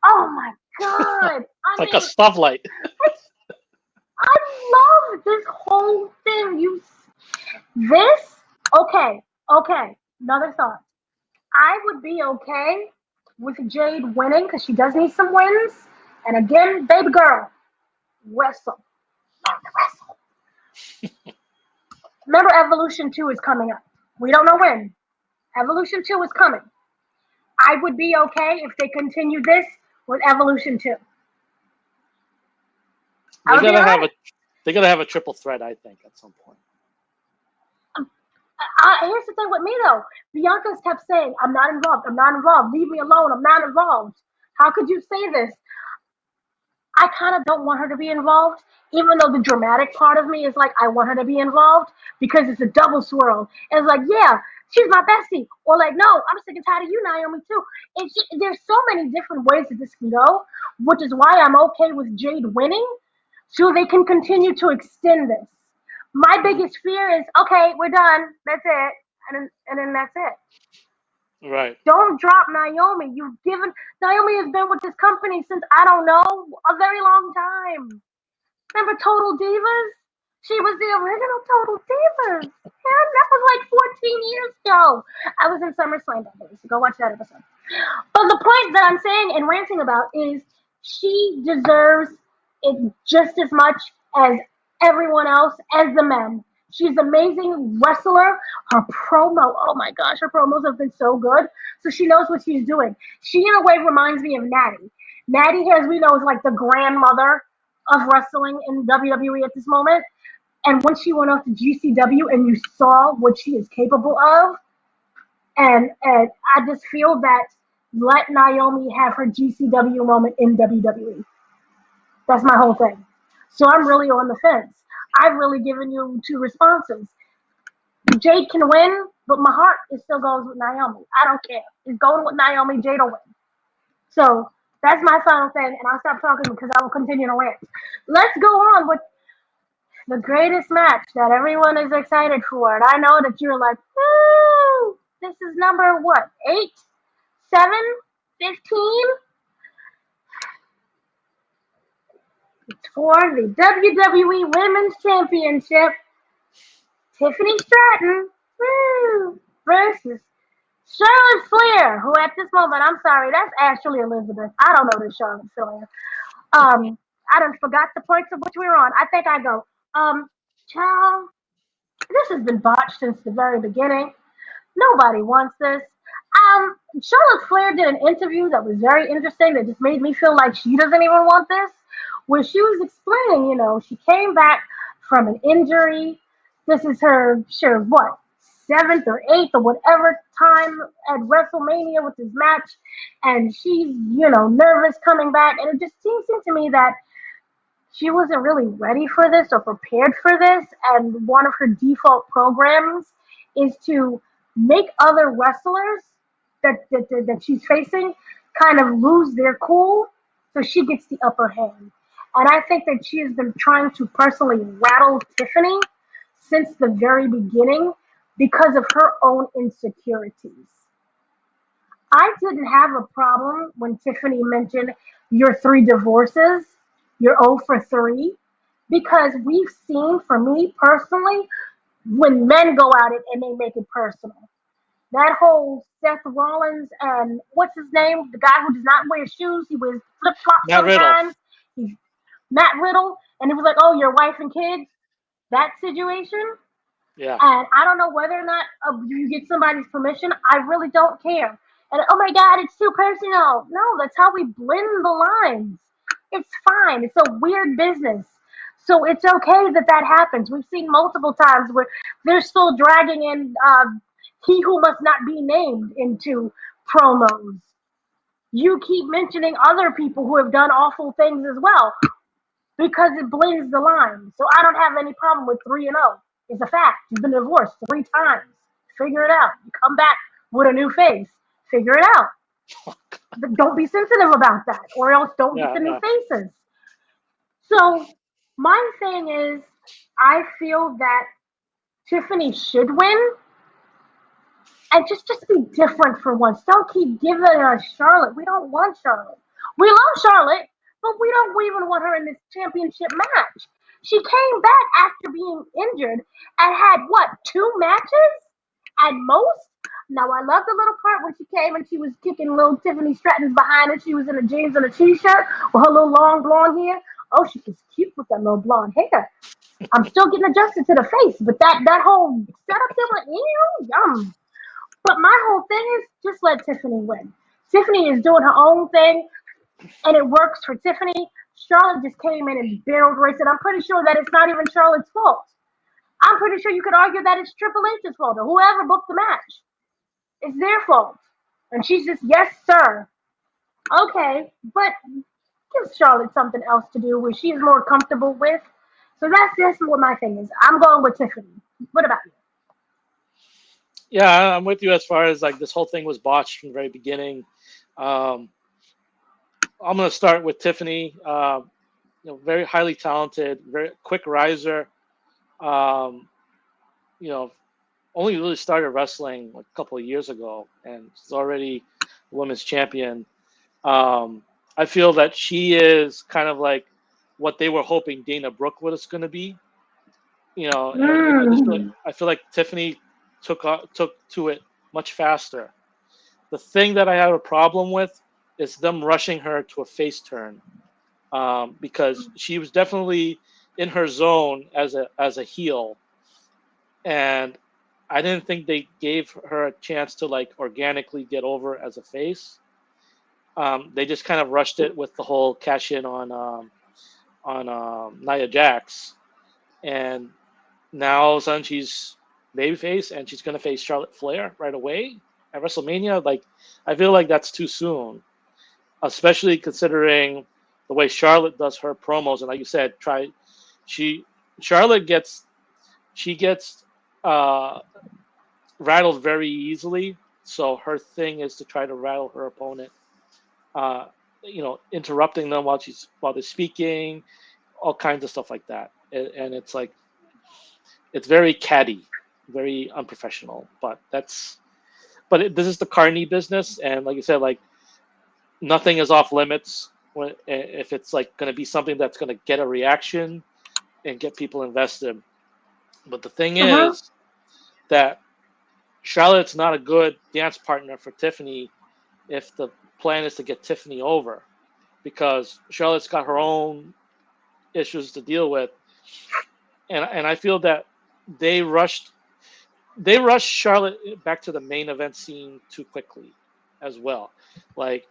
Oh my god! It's like a stoplight. I, I love this whole thing. This okay. Another thought. I would be okay with Jade winning because she does need some wins. And again, baby girl, wrestle. Learn to wrestle. Remember, Evolution 2 is coming up. We don't know when. Evolution 2 is coming. I would be okay if they continue this with Evolution 2. I They would be gotta have alright. a they gotta have a triple threat, I think, at some point. Here's the thing with me though. Bianca's kept saying, I'm not involved. I'm not involved. Leave me alone. I'm not involved. How could you say this? I kind of don't want her to be involved, even though the dramatic part of me is like, I want her to be involved because it's a double swirl. And it's like, yeah, she's my bestie. Or like, no, I'm sick and tired of you, Naomi, too. There's so many different ways that this can go, which is why I'm okay with Jade winning so they can continue to extend this. My Mhm. biggest fear is, okay, we're done. That's it. And then that's it. Right. Don't drop Naomi. Naomi has been with this company since I don't know a very long time. Remember Total Divas? She was the original Total Divas. And that was like 14 years ago. I was in SummerSlam that day, so go watch that episode. But the point that I'm saying and ranting about is she deserves it just as much as everyone else, as the men. She's an amazing wrestler. Her promo, oh my gosh, her promos have been so good. So she knows what she's doing. She, in a way, reminds me of Natty. Natty, as we know, is like the grandmother of wrestling in WWE at this moment. And when she went off to GCW and you saw what she is capable of, and I just feel that let Naomi have her GCW moment in WWE. That's my whole thing. So I'm really on the fence. I've really given you two responses. Jade can win, but my heart is still goes with Naomi. I don't care. It's going with Naomi. Jade will win. So that's my final thing, and I'll stop talking because I will continue to rant. Let's go on with the greatest match that everyone is excited for. And I know that you're like, woo! This is number what? 8, 7, 15? It's for the WWE Women's Championship. Tiffany Stratton, woo, versus Charlotte Flair, who at this moment, I'm sorry, that's Ashley Elizabeth. I don't know this Charlotte Flair. I done forgot the points of which we were on. I think I go, child, this has been botched since the very beginning. Nobody wants this. Charlotte Flair did an interview that was very interesting that just made me feel like she doesn't even want this, where she was explaining, she came back from an injury. This is her, sure, what, seventh or eighth or whatever time at WrestleMania with this match, and she's, nervous coming back, and it just seems to me that she wasn't really ready for this or prepared for this. And one of her default programs is to make other wrestlers that she's facing kind of lose their cool so she gets the upper hand. And I think that she has been trying to personally rattle Tiffany since the very beginning because of her own insecurities. I didn't have a problem when Tiffany mentioned your 3 divorces, your 0 for 3, because we've seen, for me personally, when men go at it and they make it personal. That whole Seth Rollins and what's his name? The guy who does not wear shoes, he wears flip flops Matt Riddle. sometimes. He's Matt Riddle, and he was like, "Oh, your wife and kids." That situation, Yeah. and I don't know whether or not you get somebody's permission. I really don't care. And oh my God, it's too personal. No, that's how we blend the lines. It's fine. It's a weird business. So it's okay that that happens. We've seen multiple times where they're still dragging in he who must not be named into promos. You keep mentioning other people who have done awful things as well because it blends the lines. So I don't have any problem with 3-0. It's a fact. You've been divorced 3 times. Figure it out. You come back with a new face. Figure it out. But don't be sensitive about that, or else don't get Yeah. the new Yeah. faces. So my thing is, I feel that Tiffany should win, and just be different for once. Don't keep giving us Charlotte. We don't want Charlotte. We love Charlotte, but we don't even want her in this championship match. She came back after being injured and had what, 2 matches at most? Now I love the little part when she came and she was kicking little Tiffany Stratton's behind and she was in a jeans and a t-shirt with her little long blonde hair. Oh, she was cute with that little blonde hair. I'm still getting adjusted to the face, but that whole setup there, like, yum. But my whole thing is just let Tiffany win. Tiffany is doing her own thing, and it works for Tiffany. Charlotte just came in and barreled raced it. I'm pretty sure that it's not even Charlotte's fault. I'm pretty sure you could argue that it's Triple H's fault or whoever booked the match. It's their fault. And she's just, yes, sir. Okay, but Gives Charlotte something else to do where she's more comfortable with. So that's just what my thing is. I'm going with Tiffany. What about you? Yeah, I'm with you as far as like this whole thing was botched from the very beginning. Um, I'm gonna start with Tiffany. Very highly talented, very quick riser. Um, you know, only really started wrestling like a couple of years ago, and she's already women's champion. Um, I feel that she is kind of like what they were hoping Dana Brooke was going to be. Mm. I feel like Tiffany took to it much faster. The thing that I have a problem with is them rushing her to a face turn, because she was definitely in her zone as a heel, and I didn't think they gave her a chance to like organically get over as a face. They just kind of rushed it with the whole cash in on Nia Jax, and now all of a sudden she's babyface and she's gonna face Charlotte Flair right away at WrestleMania. Like, I feel like that's too soon, especially considering the way Charlotte does her promos. And like you said, she Charlotte gets uh, rattled very easily. So her thing is to try to rattle her opponent, uh, interrupting them while they're speaking, all kinds of stuff like that. And it's like it's very catty, very unprofessional. This is the Carney business, and like you said, like nothing is off limits if it's like going to be something that's going to get a reaction and get people invested. But the thing Uh-huh. is that Charlotte's not a good dance partner for Tiffany if the plan is to get Tiffany over, because Charlotte's got her own issues to deal with, and I feel that they rushed they rushed Charlotte back to the main event scene too quickly as well. Like,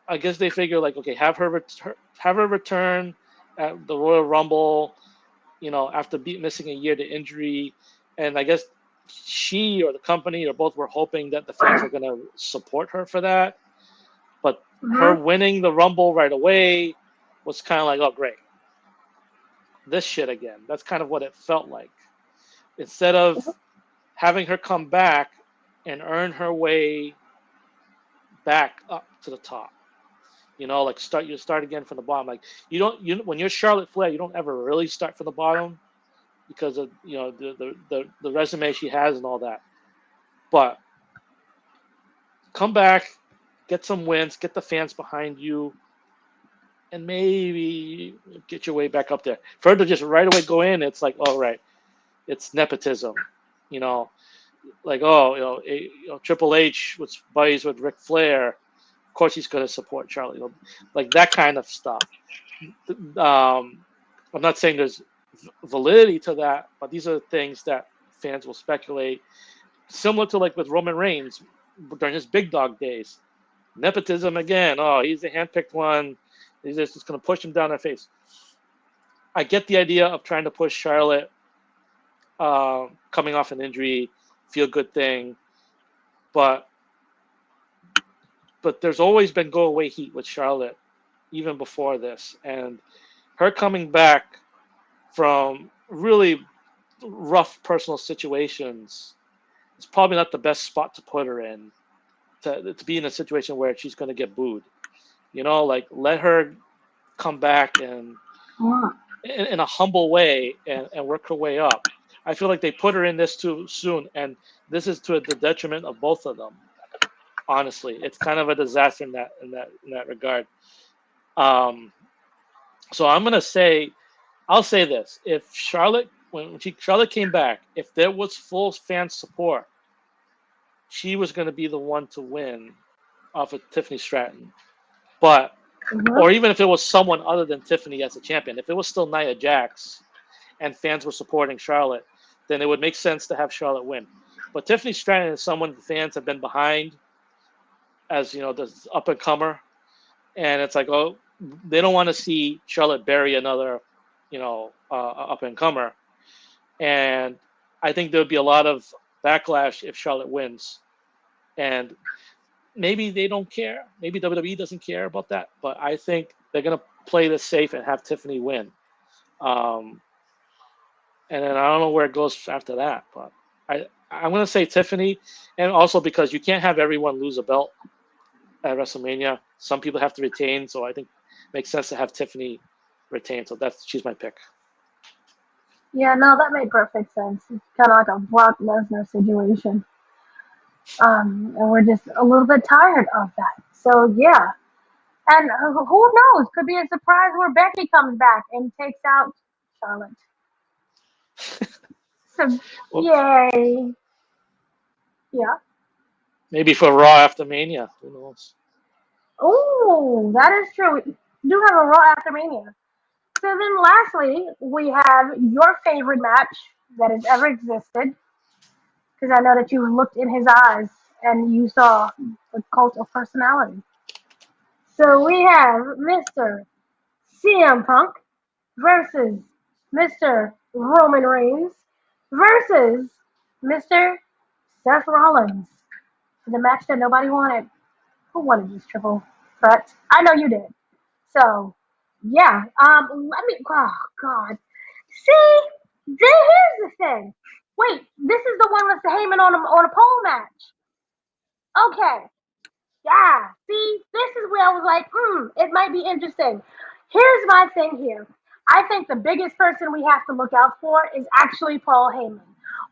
I guess they figure like, okay, have her return at the Royal Rumble, after missing a year to injury, and I guess she or the company or both were hoping that the fans were going to support her for that. But her Mm-hmm. winning the Rumble right away was kind of like, oh great, this shit again. That's kind of what it felt like. Instead of having her come back and earn her way back up to the top. Like start again from the bottom. Like, when you're Charlotte Flair, you don't ever really start from the bottom because of the resume she has and all that. But come back, get some wins, get the fans behind you, and maybe get your way back up there. For her to just right away go in, it's like, all right, it's nepotism. You know, like, oh, Triple H was buddies with Ric Flair. Of course, he's going to support Charlie. Like that kind of stuff. I'm not saying there's validity to that, but these are things that fans will speculate. Similar to like with Roman Reigns during his big dog days. Nepotism again. Oh, he's the handpicked one. He's just going to push him down their face. I get the idea of trying to push Charlotte, coming off an injury, feel good thing, but there's always been go away heat with Charlotte, even before this, and her coming back from really rough personal situations, it's probably not the best spot to put her in to be in a situation where she's going to get booed. Like, let her come back and in a humble way and work her way up. I feel like they put her in this too soon, and this is to the detriment of both of them. Honestly, it's kind of a disaster in that regard. Um, so I'll say this: if Charlotte came back, if there was full fan support, she was going to be the one to win off of Tiffany Stratton. But or Mm-hmm. even if it was someone other than Tiffany as a champion, if it was still Nia Jax and fans were supporting Charlotte, then it would make sense to have Charlotte win. But Tiffany Stratton is someone the fans have been behind as the up and comer, and it's like, oh, they don't want to see Charlotte bury another up and comer, and I think there would be a lot of backlash if Charlotte wins, and maybe they don't care. Maybe WWE doesn't care about that. But I think they're gonna play this safe and have Tiffany win. Um, and then I don't know where it goes after that. But I'm gonna say Tiffany, and also because you can't have everyone lose a belt at WrestleMania. Some people have to retain, so I think it makes sense to have Tiffany retain. So she's my pick. Yeah, no, that made perfect sense. It's kind of like a Brock Lesnar situation. And we're just a little bit tired of that. So yeah, and who knows? Could be a surprise where Becky comes back and takes out Charlotte. So Well, yay, yeah. maybe for Raw after Mania. Who knows? Oh, that is true. We do have a Raw after Mania. So then, lastly, we have your favorite match that has ever existed, because I know that you looked in his eyes and you saw the cult of personality. So we have Mr. CM Punk versus Mr. Roman Reigns versus Mr. Seth Rollins for the match that nobody wanted. Who wanted this triple threat? I know you did. So, yeah. Let me. Oh God. See, here's the thing. Wait, this is the one with the Heyman on a pole match. Okay. Yeah. See, this is where I was like, it might be interesting. Here's my thing here. I think the biggest person we have to look out for is actually Paul Heyman.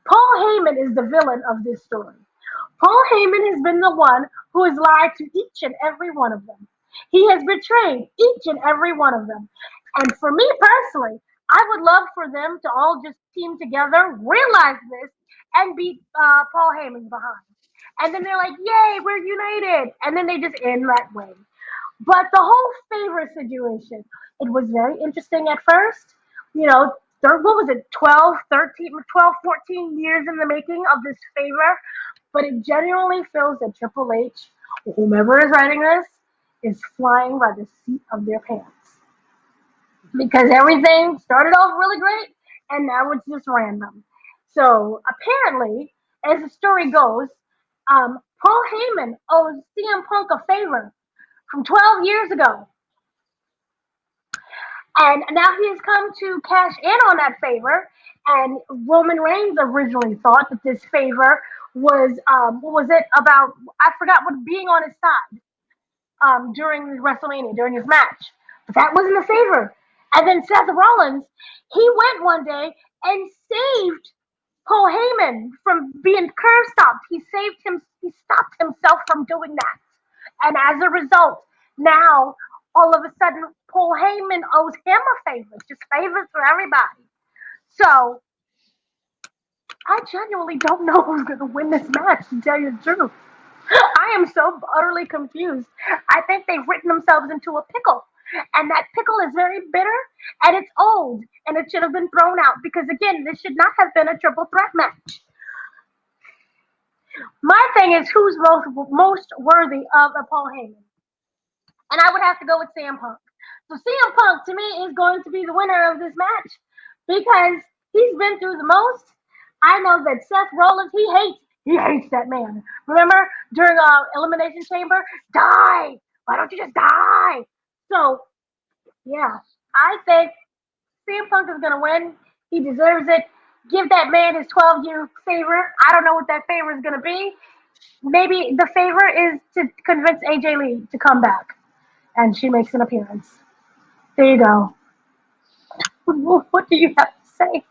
Paul Heyman is the villain of this story. Paul Heyman has been the one who has lied to each and every one of them. He has betrayed each and every one of them. And for me personally, I would love for them to all just team together, realize this, and beat Paul Heyman behind. And then they're like, yay, we're united. And then they just end that way. But the whole favor situation, it was very interesting at first. You know, what was it, 12, 13, 12, 14 years in the making of this favor. But it genuinely feels that Triple H, or whomever is writing this, is flying by the seat of their pants. Because everything started off really great, and now it's just random. So apparently, as the story goes, Paul Heyman owes CM Punk a favor from 12 years ago. And now he has come to cash in on that favor. And Roman Reigns originally thought that this favor was, what was it about? I forgot what being on his side during WrestleMania, during his match. But that wasn't a favor. And then Seth Rollins, he went one day and saved Paul Heyman from being curb stopped. He saved him. He stopped himself from doing that. And as a result, now all of a sudden, Paul Heyman owes him a favor. Just favors for everybody. So I genuinely don't know who's going to win this match, to tell you the truth. I am so utterly confused. I think they've written themselves into a pickle. And that pickle is very bitter and it's old and it should have been thrown out because, again, this should not have been a triple threat match. My thing is who's most worthy of a Paul Heyman. And I would have to go with CM Punk. So CM Punk, to me, is going to be the winner of this match because he's been through the most. I know that Seth Rollins, he hates that man. Remember during Elimination Chamber, die. Why don't you just die? So yeah, I think CM Punk is gonna win. He deserves it. Give that man his 12-year favor. I don't know what that favor is gonna be. Maybe the favor is to convince AJ Lee to come back, and she makes an appearance. There you go. What do you have to say?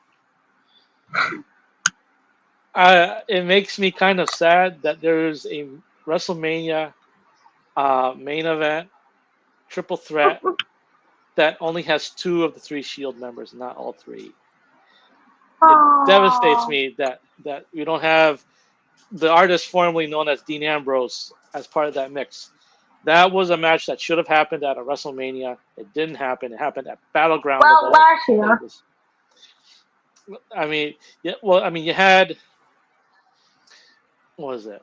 It makes me kind of sad that there's a WrestleMania main event triple threat that only has two of the three Shield members, not all three. It devastates Oh, me that we don't have the artist formerly known as Dean Ambrose as part of that mix. That was a match that should have happened at a WrestleMania. It didn't happen. It happened at Battleground of well, all last year. places. I mean, yeah. Well, I mean, you had what was it?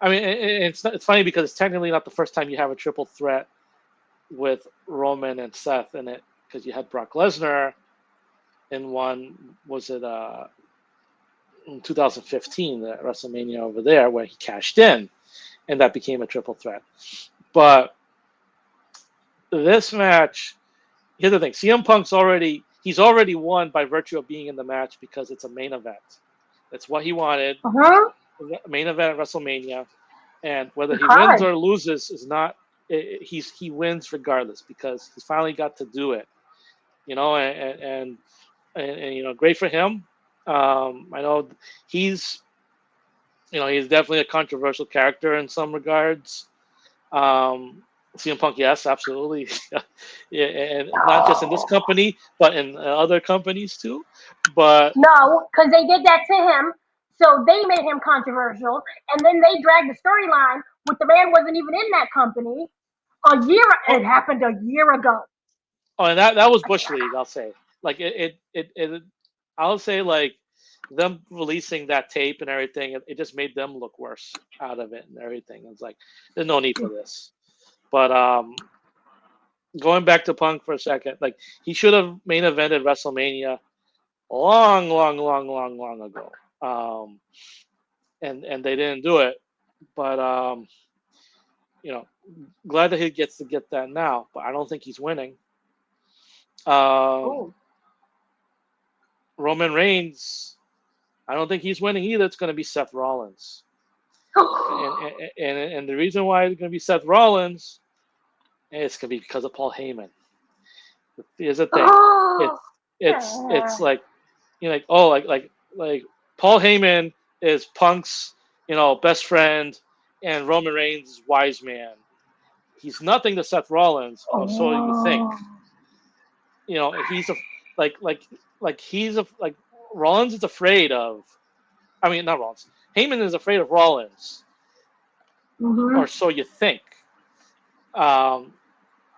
I mean, it's funny because it's technically not the first time you have a triple threat with Roman and Seth in it because you had Brock Lesnar in one. Was it in 2015 the WrestleMania over there where he cashed in, and that became a triple threat. But this match, here's the thing: CM Punk's he's already won by virtue of being in the match because it's a main event. That's what he wanted. Uh-huh. Main event at WrestleMania, and whether he wins Because. or loses is not. He wins regardless because he's finally got to do it. You know, and you know, great for him. I know he's he's definitely a controversial character in some regards. CM Punk, yes, absolutely, yeah, and not just in this No. company, but in other companies too. But No, because they did that to him. So they made him controversial. And then they dragged the storyline with the man wasn't even in that company. A year, oh, it happened a year ago. and that was Bush League, I'll say. Like I'll say like them releasing that tape and everything, it just made them look worse out of it and everything. It's like there's no need for this. But going back to Punk for a second, like he should have main evented WrestleMania long ago. And they didn't do it. But you know, glad that he gets to get that now. But I don't think he's winning. Um, Oh. Roman Reigns, I don't think he's winning either. It's going to be Seth Rollins, and the reason why it's going to be Seth Rollins, it's going to be because of Paul Heyman. Here's the thing, it's Oh. it's like like oh like Paul Heyman is Punk's best friend, and Roman Reigns is wise man. He's nothing to Seth Rollins, or so you think. Oh. He's a like like he's a like Rollins is afraid of. I mean, not Rollins. Heyman is afraid of Rollins, Mm-hmm. or so you think. Um,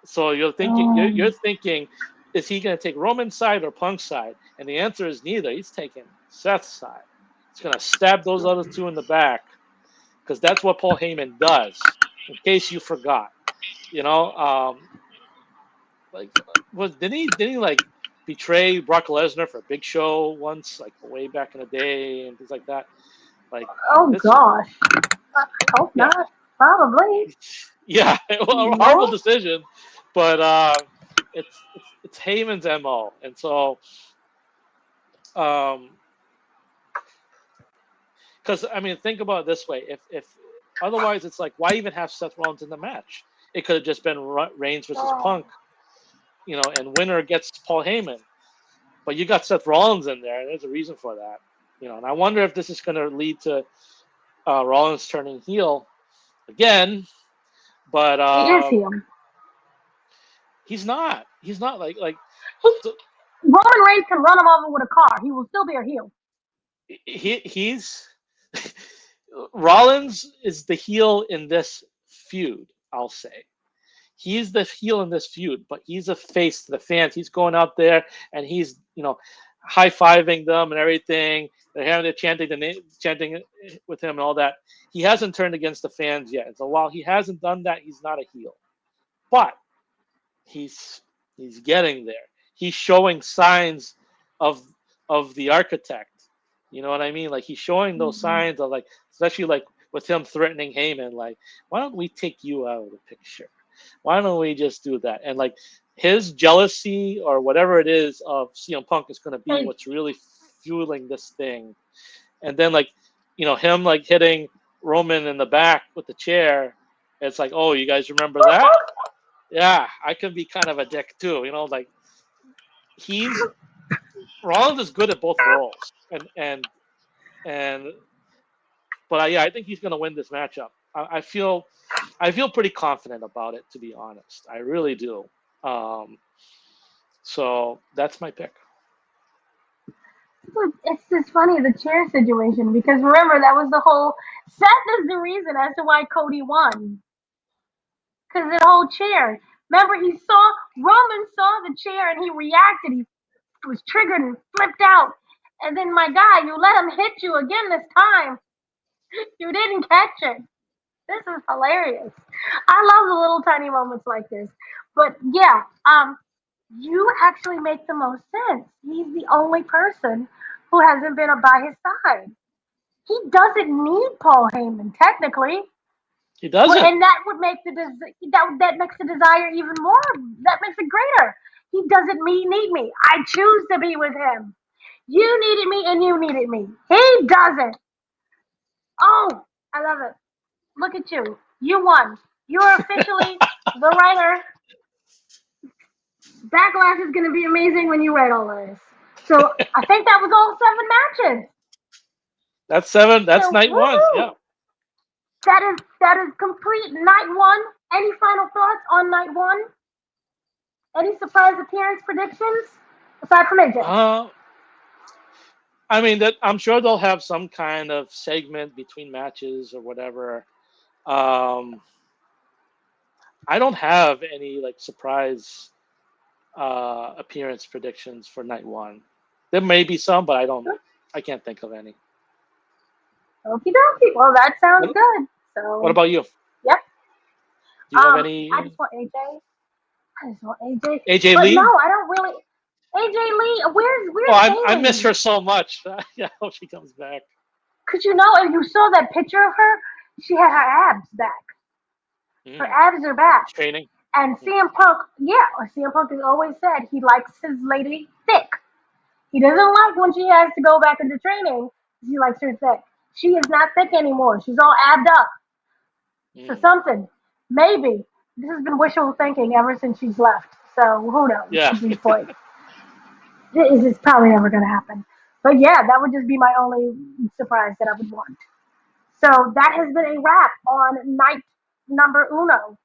so you're thinking, is he going to take Roman's side or Punk's side? And the answer is neither. He's taking Seth's side. He's going to stab those other two in the back because that's what Paul Heyman does. In case you forgot, you know, like didn't he like betray Brock Lesnar for Big Show once, like way back in the day and things like that. Like Oh this, gosh. I hope yeah, not. Probably. yeah, well, a horrible No. decision, but it's Heyman's mo, and so um, because I mean, think about it this way: if otherwise, it's like why even have Seth Rollins in the match? It could have just been Reigns versus Oh. Punk, and winner gets Paul Heyman. But you got Seth Rollins in there, and there's a reason for that, And I wonder if this is going to lead to Rollins turning heel again, but He is him. he's not. He's not like He, so Roman Reigns can run him over with a car. He will still be a heel. he's Rollins is the heel in this feud. I'll say he's the heel in this feud, but he's a face to the fans. He's going out there and he's high fiving them and everything. They're having to chanting with him and all that. He hasn't turned against the fans yet. And so while he hasn't done that, he's not a heel. But he's getting there. He's showing signs of the architect. You know what I mean? Like he's showing those Mm-hmm. signs of like, especially like with him threatening Heyman, like, why don't we take you out of the picture? Why don't we just do that? And like his jealousy or whatever it is of CM Punk is going to be Hey, what's really fueling this thing. And then like, him like hitting Roman in the back with the chair. It's like, oh, you guys remember that? Yeah, I can be kind of a dick too. Like he's Rollins is good at both roles, and but yeah, I think he's going to win this matchup. I feel pretty confident about it, to be honest. I really do. Um, so that's my pick. it's just funny the chair situation because remember that was the whole Seth is the reason as to why Cody won because the whole chair. Remember Roman saw the chair and he reacted. He was triggered and flipped out. And then my guy, you let him hit you again this time. You didn't catch it. This is hilarious. I love the little tiny moments like this. But yeah, you actually make the most sense. He's the only person who hasn't been by his side. He doesn't need Paul Heyman, technically. He doesn't. And that would make that makes the desire even more. That makes it greater. He doesn't need me. I choose to be with him. You needed me and you needed me. He doesn't. Oh, I love it. Look at you. You won. You're officially the writer. Backlash is going to be amazing when you write all of this. So I think that was all 7 matches. That's 7. That's So night one. Yeah. woohoo! That is complete night one. Any final thoughts on night one? Any surprise appearance predictions aside from AJ? Uh, I mean, that I'm sure they'll have some kind of segment between matches or whatever. Um, I don't have any like surprise appearance predictions for night one. There may be some, but I don't. I can't think of any. Okie dokie. Well, that sounds What, good. what So, about you? yep. Do you have I any just want AJ. I just want AJ. AJ But no, Lee? I don't really. AJ Lee, Oh, where's I miss Heyman? her so much. Yeah, I hope she comes back. Cause if you saw that picture of her, she had her abs back. Her Mm, abs are back. training. And Mm, CM Punk, yeah, CM Punk has always said he likes his lady thick. He doesn't like when she has to go back into training. He likes her thick. She is not thick anymore. She's all abbed up. So mm. something, maybe. This has been wishful thinking ever since she's left. So who knows Yeah. at this point? It's probably never going to happen. But yeah, that would just be my only surprise that I would want. So that has been a wrap on night number uno